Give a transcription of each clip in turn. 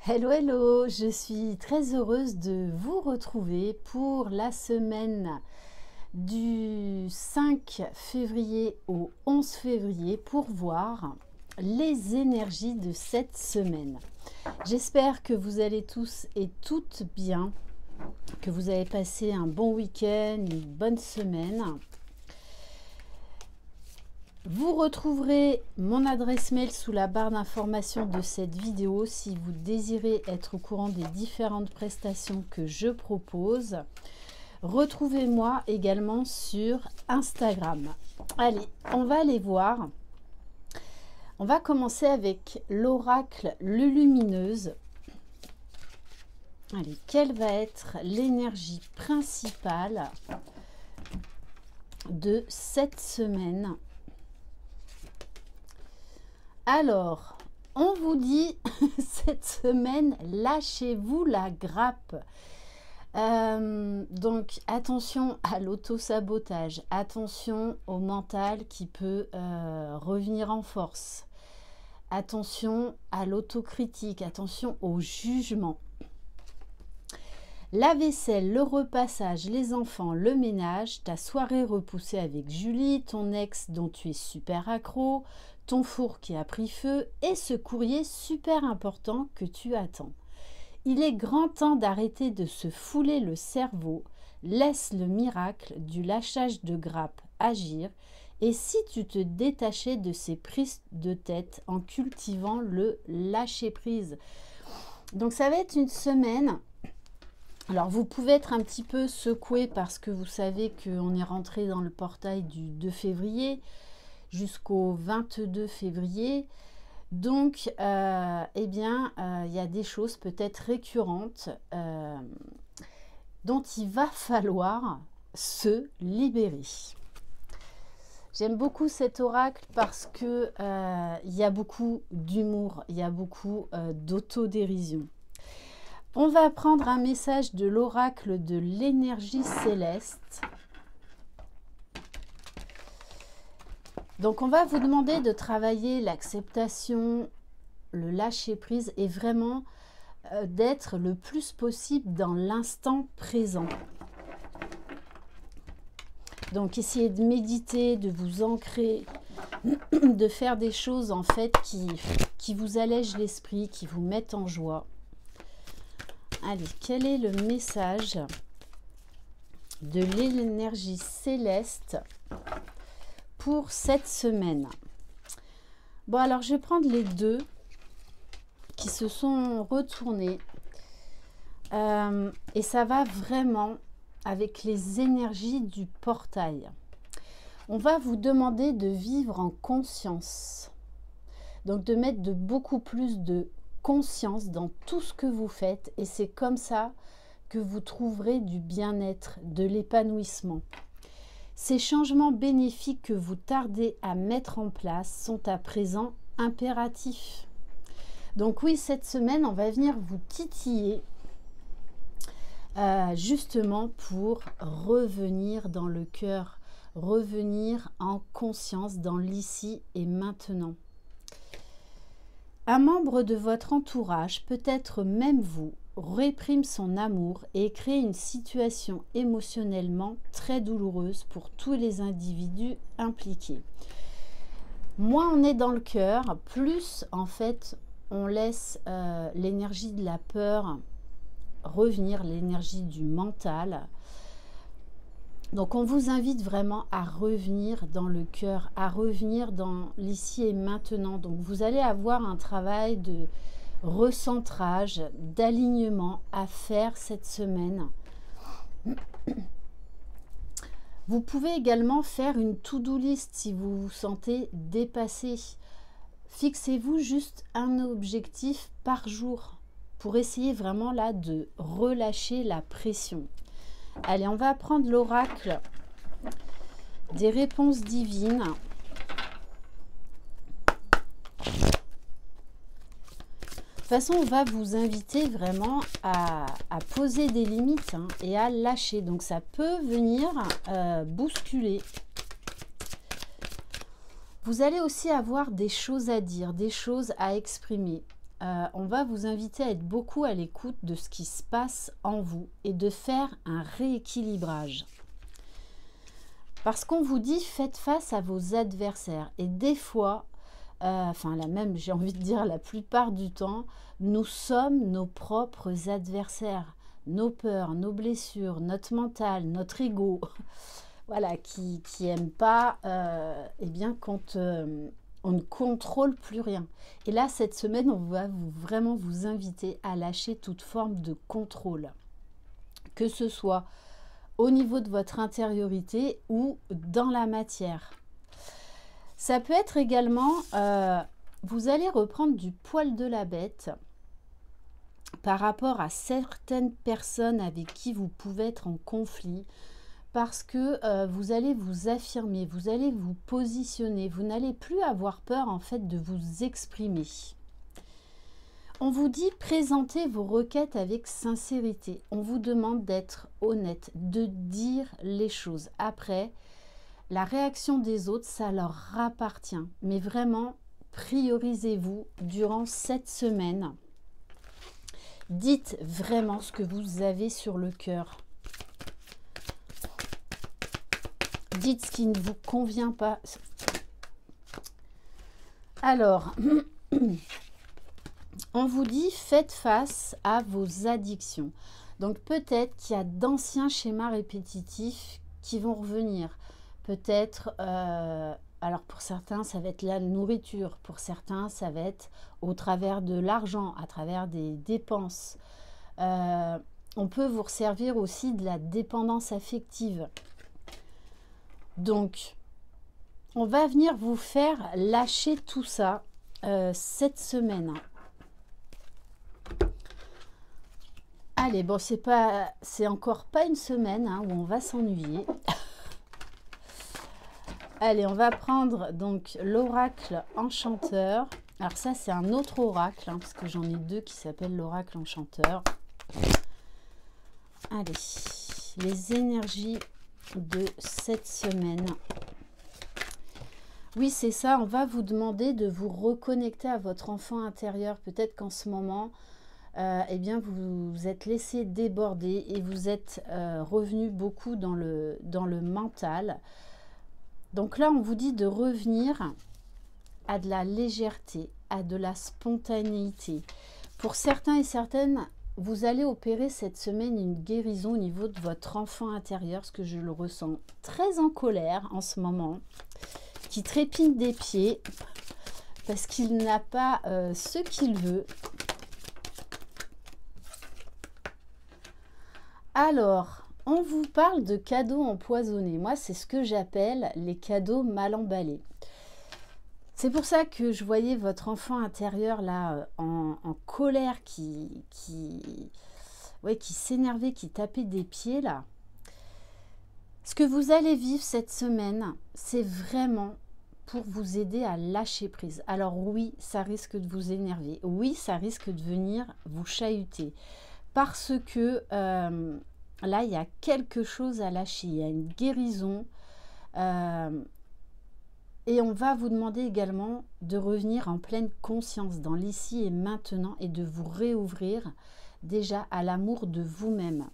Hello, hello, je suis très heureuse de vous retrouver pour la semaine du 5 février au 11 février pour voir les énergies de cette semaine. J'espère que vous allez tous et toutes bien, que vous avez passé un bon week-end, une bonne semaine. Vous retrouverez mon adresse mail sous la barre d'information de cette vidéo si vous désirez être au courant des différentes prestations que je propose. Retrouvez-moi également sur Instagram. Allez, on va aller voir. On va commencer avec l'oracle Lulumineuse. Allez, quelle va être l'énergie principale de cette semaine ? Alors, on vous dit cette semaine, lâchez-vous la grappe. Donc, attention à l'auto-sabotage, attention au mental qui peut revenir en force. Attention à l'autocritique, attention au jugement. La vaisselle, le repassage, les enfants, le ménage, ta soirée repoussée avec Julie, ton ex dont tu es super accro, ton four qui a pris feu et ce courrier super important que tu attends. Il est grand temps d'arrêter de se fouler le cerveau, laisse le miracle du lâchage de grappe agir et si tu te détachais de ces prises de tête en cultivant le lâcher-prise. Donc ça va être une semaine. Alors vous pouvez être un petit peu secoué parce que vous savez qu'on est rentré dans le portail du 2 février jusqu'au 22 février. Donc, il y a des choses peut-être récurrentes dont il va falloir se libérer. J'aime beaucoup cet oracle parce que il y a beaucoup d'humour, il y a beaucoup d'autodérision. On va prendre un message de l'oracle de l'énergie céleste. Donc, on va vous demander de travailler l'acceptation, le lâcher-prise et vraiment d'être le plus possible dans l'instant présent. Donc, essayez de méditer, de vous ancrer, de faire des choses en fait qui vous allègent l'esprit, qui vous mettent en joie. Allez, quel est le message de l'énergie céleste pour cette semaine? Bon, alors je vais prendre les deux qui se sont retournés et ça va vraiment avec les énergies du portail. On va vous demander de vivre en conscience, donc de mettre de beaucoup plus de conscience dans tout ce que vous faites et c'est comme ça que vous trouverez du bien-être, de l'épanouissement. Ces changements bénéfiques que vous tardez à mettre en place sont à présent impératifs. Donc oui, cette semaine, on va venir vous titiller justement pour revenir dans le cœur, revenir en conscience dans l'ici et maintenant. Un membre de votre entourage, peut-être même vous, réprime son amour et crée une situation émotionnellement très douloureuse pour tous les individus impliqués. Moins on est dans le cœur, plus en fait on laisse l'énergie de la peur revenir, l'énergie du mental. Donc on vous invite vraiment à revenir dans le cœur, à revenir dans l'ici et maintenant. Donc vous allez avoir un travail de recentrage, d'alignement à faire cette semaine. Vous pouvez également faire une to-do list si vous vous sentez dépassé. Fixez-vous juste un objectif par jour pour essayer vraiment là de relâcher la pression. Allez, on va prendre l'oracle des réponses divines. De toute façon, on va vous inviter vraiment à poser des limites et à lâcher. Donc, ça peut venir bousculer. Vous allez aussi avoir des choses à dire, des choses à exprimer. on va vous inviter à être beaucoup à l'écoute de ce qui se passe en vous et de faire un rééquilibrage. Parce qu'on vous dit, faites face à vos adversaires. Et des fois, même, j'ai envie de dire la plupart du temps, nous sommes nos propres adversaires. Nos peurs, nos blessures, notre mental, notre ego, voilà, qui n'aime pas, quand on ne contrôle plus rien. Et là, cette semaine, on va vraiment vous inviter à lâcher toute forme de contrôle, que ce soit au niveau de votre intériorité ou dans la matière. Ça peut être également, vous allez reprendre du poil de la bête par rapport à certaines personnes avec qui vous pouvez être en conflit, parce que vous allez vous affirmer, vous allez vous positionner, vous n'allez plus avoir peur en fait de vous exprimer. On vous dit présentez vos requêtes avec sincérité. On vous demande d'être honnête, de dire les choses. Après, la réaction des autres, ça leur appartient. Mais vraiment, priorisez-vous durant cette semaine. Dites vraiment ce que vous avez sur le cœur. Dites ce qui ne vous convient pas. Alors, on vous dit faites face à vos addictions. Donc peut-être qu'il y a d'anciens schémas répétitifs qui vont revenir. Peut-être, alors pour certains, ça va être la nourriture. Pour certains, ça va être au travers de l'argent, à travers des dépenses. On peut vous resservir aussi de la dépendance affective. Donc, on va venir vous faire lâcher tout ça cette semaine. Allez, bon, c'est encore pas une semaine où on va s'ennuyer. Allez, on va prendre donc l'oracle enchanteur. Alors ça, c'est un autre oracle, parce que j'en ai deux qui s'appellent l'oracle enchanteur. Allez, les énergies de cette semaine. Oui, c'est ça, on va vous demander de vous reconnecter à votre enfant intérieur. Peut-être qu'en ce moment, vous vous êtes laissé déborder et vous êtes revenu beaucoup dans le mental. Donc là, on vous dit de revenir à de la légèreté, à de la spontanéité. Pour certains et certaines, vous allez opérer cette semaine une guérison au niveau de votre enfant intérieur, parce que je le ressens très en colère en ce moment, qui trépigne des pieds parce qu'il n'a pas ce qu'il veut. Alors, on vous parle de cadeaux empoisonnés. Moi, c'est ce que j'appelle les cadeaux mal emballés. C'est pour ça que je voyais votre enfant intérieur là en colère qui s'énervait, qui tapait des pieds là. Ce que vous allez vivre cette semaine, c'est vraiment pour vous aider à lâcher prise. Alors oui, ça risque de vous énerver. Oui, ça risque de venir vous chahuter. Parce que là, il y a quelque chose à lâcher. Il y a une guérison. Et on va vous demander également de revenir en pleine conscience dans l'ici et maintenant et de vous réouvrir déjà à l'amour de vous-même.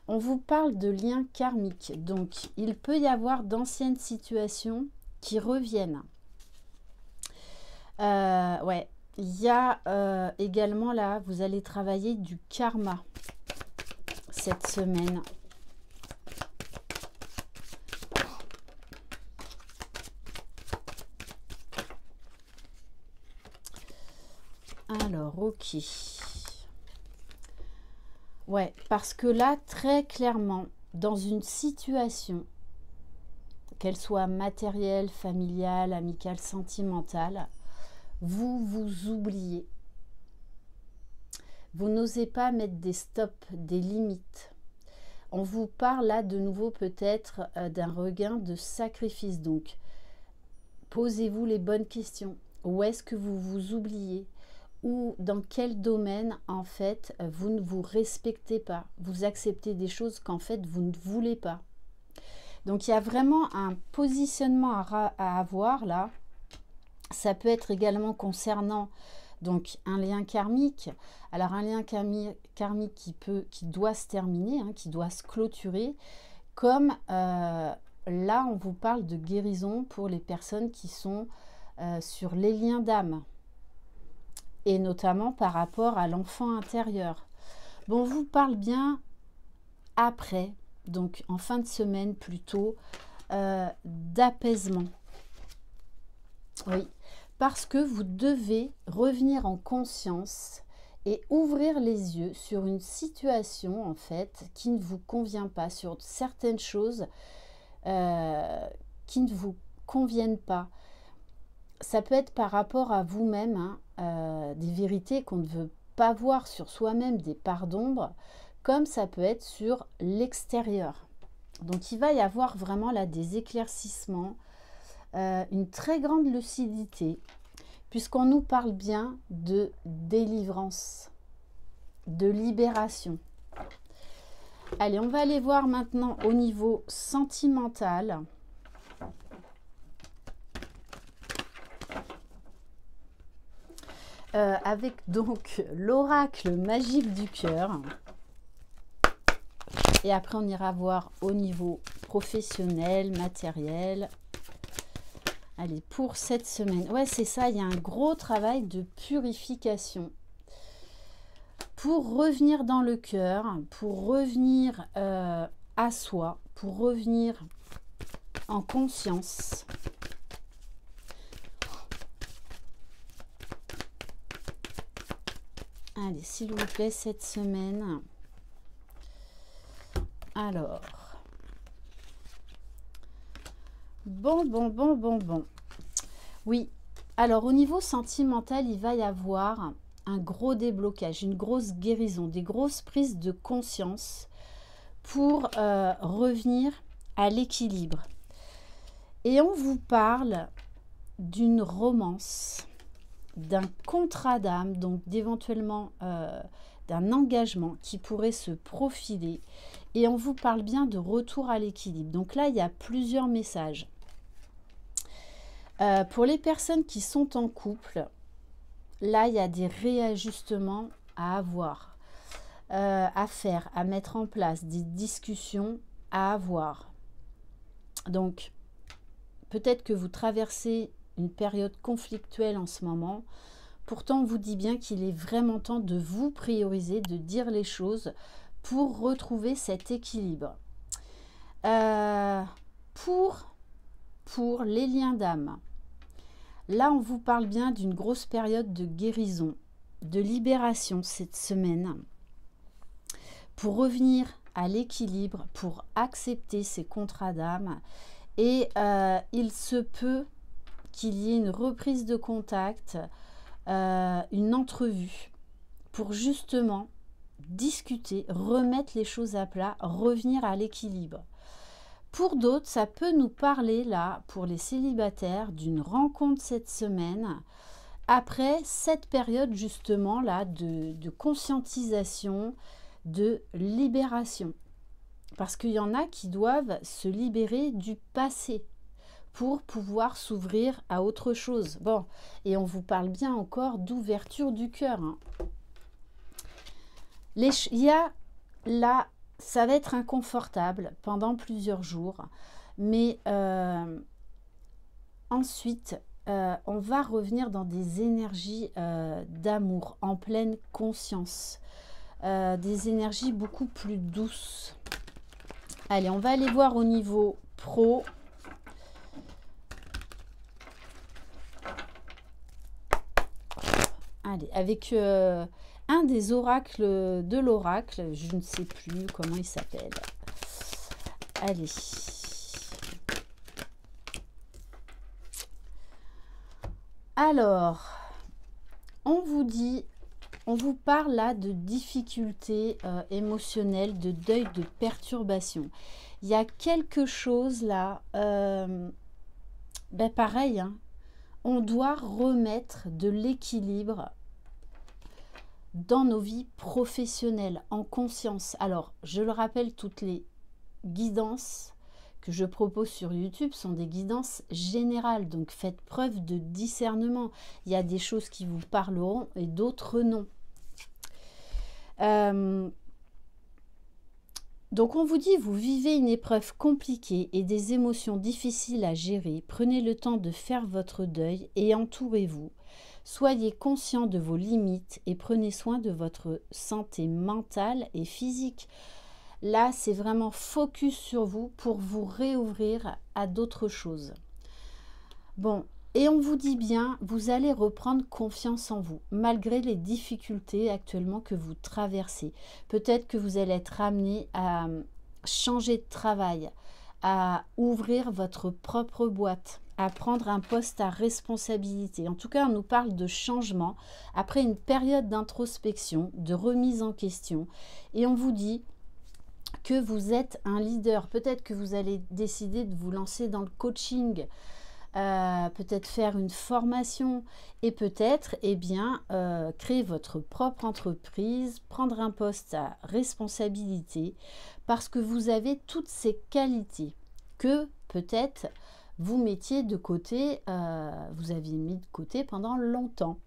On vous parle de liens karmiques. Donc, il peut y avoir d'anciennes situations qui reviennent. Il y a également là, vous allez travailler du karma cette semaine. Alors, ok. Ouais, parce que là, très clairement, dans une situation, qu'elle soit matérielle, familiale, amicale, sentimentale, vous vous oubliez. Vous n'osez pas mettre des stops, des limites. On vous parle là de nouveau peut-être d'un regain de sacrifice. Donc, posez-vous les bonnes questions. Où est-ce que vous vous oubliez? Ou dans quel domaine, en fait, vous ne vous respectez pas? Vous acceptez des choses qu'en fait, vous ne voulez pas. Donc, il y a vraiment un positionnement à avoir là. Ça peut être également concernant Donc un lien karmique, alors un lien karmique qui doit se terminer, hein, qui doit se clôturer, comme là on vous parle de guérison pour les personnes qui sont sur les liens d'âme, et notamment par rapport à l'enfant intérieur. Bon, on vous parle bien après, donc en fin de semaine plutôt, d'apaisement. Oui, parce que vous devez revenir en conscience et ouvrir les yeux sur une situation en fait qui ne vous convient pas, sur certaines choses qui ne vous conviennent pas. Ça peut être par rapport à vous-même, hein, des vérités qu'on ne veut pas voir sur soi-même, des parts d'ombre, comme ça peut être sur l'extérieur. Donc il va y avoir vraiment là des éclaircissements, une très grande lucidité, puisqu'on nous parle bien de délivrance, de libération. Allez, on va aller voir maintenant au niveau sentimental. Avec donc l'oracle magique du cœur. Et après, on ira voir au niveau professionnel, matériel. Allez, pour cette semaine. Ouais, c'est ça, il y a un gros travail de purification. Pour revenir dans le cœur, pour revenir à soi, pour revenir en conscience. Allez, s'il vous plaît, cette semaine. Alors. Bon. Oui. Alors, au niveau sentimental, il va y avoir un gros déblocage, une grosse guérison, des grosses prises de conscience pour revenir à l'équilibre. Et on vous parle d'une romance, d'un contrat d'âme, donc d'éventuellement d'un engagement qui pourrait se profiler. Et on vous parle bien de retour à l'équilibre. Donc là, il y a plusieurs messages. Pour les personnes qui sont en couple, là, il y a des réajustements à avoir, à faire, à mettre en place, des discussions à avoir. Donc, peut-être que vous traversez une période conflictuelle en ce moment. Pourtant, on vous dit bien qu'il est vraiment temps de vous prioriser, de dire les choses pour retrouver cet équilibre. Pour les liens d'âme, là, on vous parle bien d'une grosse période de guérison, de libération cette semaine, pour revenir à l'équilibre, pour accepter ces contrats d'âme. Et il se peut qu'il y ait une reprise de contact, une entrevue, pour justement discuter, remettre les choses à plat, revenir à l'équilibre. Pour d'autres, ça peut nous parler là, pour les célibataires, d'une rencontre cette semaine, après cette période justement là de conscientisation, de libération. Parce qu'il y en a qui doivent se libérer du passé pour pouvoir s'ouvrir à autre chose. Bon, et on vous parle bien encore d'ouverture du cœur. Hein. Il y a là, ça va être inconfortable pendant plusieurs jours, mais ensuite, on va revenir dans des énergies d'amour, en pleine conscience, des énergies beaucoup plus douces. Allez, on va aller voir au niveau pro. Allez, avec un des oracles de l'oracle, je ne sais plus comment il s'appelle. Allez. Alors, on vous parle là de difficultés émotionnelles, de deuil, de perturbation. Il y a quelque chose là, pareil, hein, on doit remettre de l'équilibre dans nos vies professionnelles, en conscience. Alors, je le rappelle, toutes les guidances que je propose sur YouTube sont des guidances générales, donc faites preuve de discernement. Il y a des choses qui vous parleront et d'autres non. Donc on vous dit, vous vivez une épreuve compliquée et des émotions difficiles à gérer. Prenez le temps de faire votre deuil et entourez-vous. Soyez conscient de vos limites et prenez soin de votre santé mentale et physique. Là, c'est vraiment focus sur vous pour vous réouvrir à d'autres choses. Bon, et on vous dit bien, vous allez reprendre confiance en vous, malgré les difficultés actuellement que vous traversez. Peut-être que vous allez être amené à changer de travail, à ouvrir votre propre boîte, à prendre un poste à responsabilité. En tout cas, on nous parle de changement après une période d'introspection, de remise en question. Et on vous dit que vous êtes un leader. Peut-être que vous allez décider de vous lancer dans le coaching, peut-être faire une formation et peut-être créer votre propre entreprise, prendre un poste à responsabilité parce que vous avez toutes ces qualités que peut-être vous mettiez de côté, vous aviez mis de côté pendant longtemps.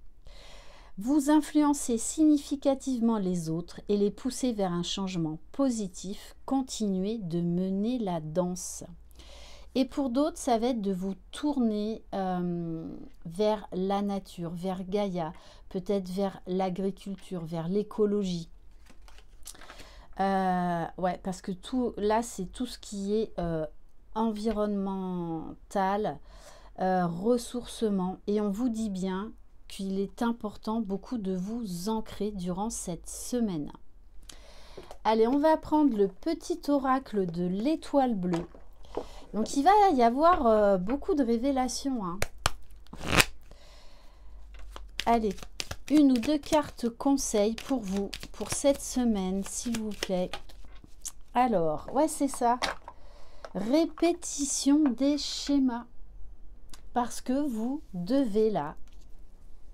Vous influencez significativement les autres et les poussez vers un changement positif. Continuez de mener la danse. Et pour d'autres, ça va être de vous tourner vers la nature, vers Gaïa, peut-être vers l'agriculture, vers l'écologie. Ouais, parce que là, c'est tout ce qui est environnemental, ressourcement. Et on vous dit bien qu'il est important beaucoup de vous ancrer durant cette semaine. Allez, on va prendre le petit oracle de l'étoile bleue. Donc, il va y avoir beaucoup de révélations. Hein. Allez, une ou deux cartes conseils pour vous, pour cette semaine, s'il vous plaît. Alors, ouais, c'est ça. Répétition des schémas. Parce que vous devez là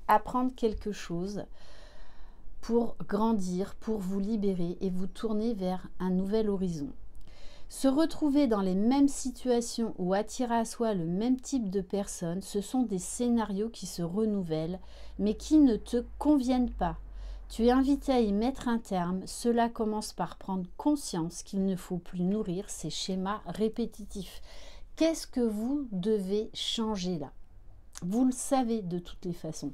apprendre quelque chose pour grandir, pour vous libérer et vous tourner vers un nouvel horizon. Se retrouver dans les mêmes situations ou attirer à soi le même type de personnes, ce sont des scénarios qui se renouvellent, mais qui ne te conviennent pas. Tu es invité à y mettre un terme. Cela commence par prendre conscience qu'il ne faut plus nourrir ces schémas répétitifs. Qu'est-ce que vous devez changer là? Vous le savez de toutes les façons.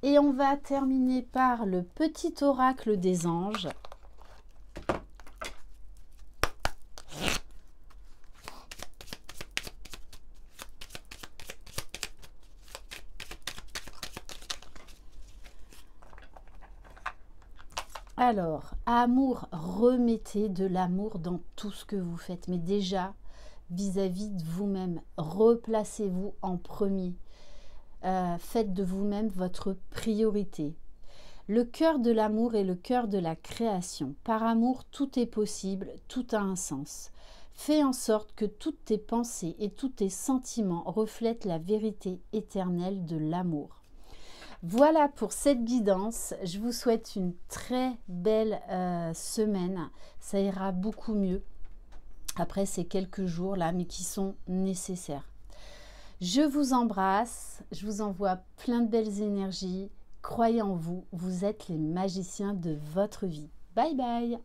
Et on va terminer par le petit oracle des anges. Alors, amour, remettez de l'amour dans tout ce que vous faites. Mais déjà, vis-à-vis de vous-même, replacez-vous en premier. Faites de vous-même votre priorité. Le cœur de l'amour est le cœur de la création. Par amour, tout est possible, tout a un sens. Fais en sorte que toutes tes pensées et tous tes sentiments reflètent la vérité éternelle de l'amour. Voilà pour cette guidance. Je vous souhaite une très belle semaine. Ça ira beaucoup mieux après ces quelques jours là, mais qui sont nécessaires. Je vous embrasse, je vous envoie plein de belles énergies. Croyez en vous, vous êtes les magiciens de votre vie. Bye bye!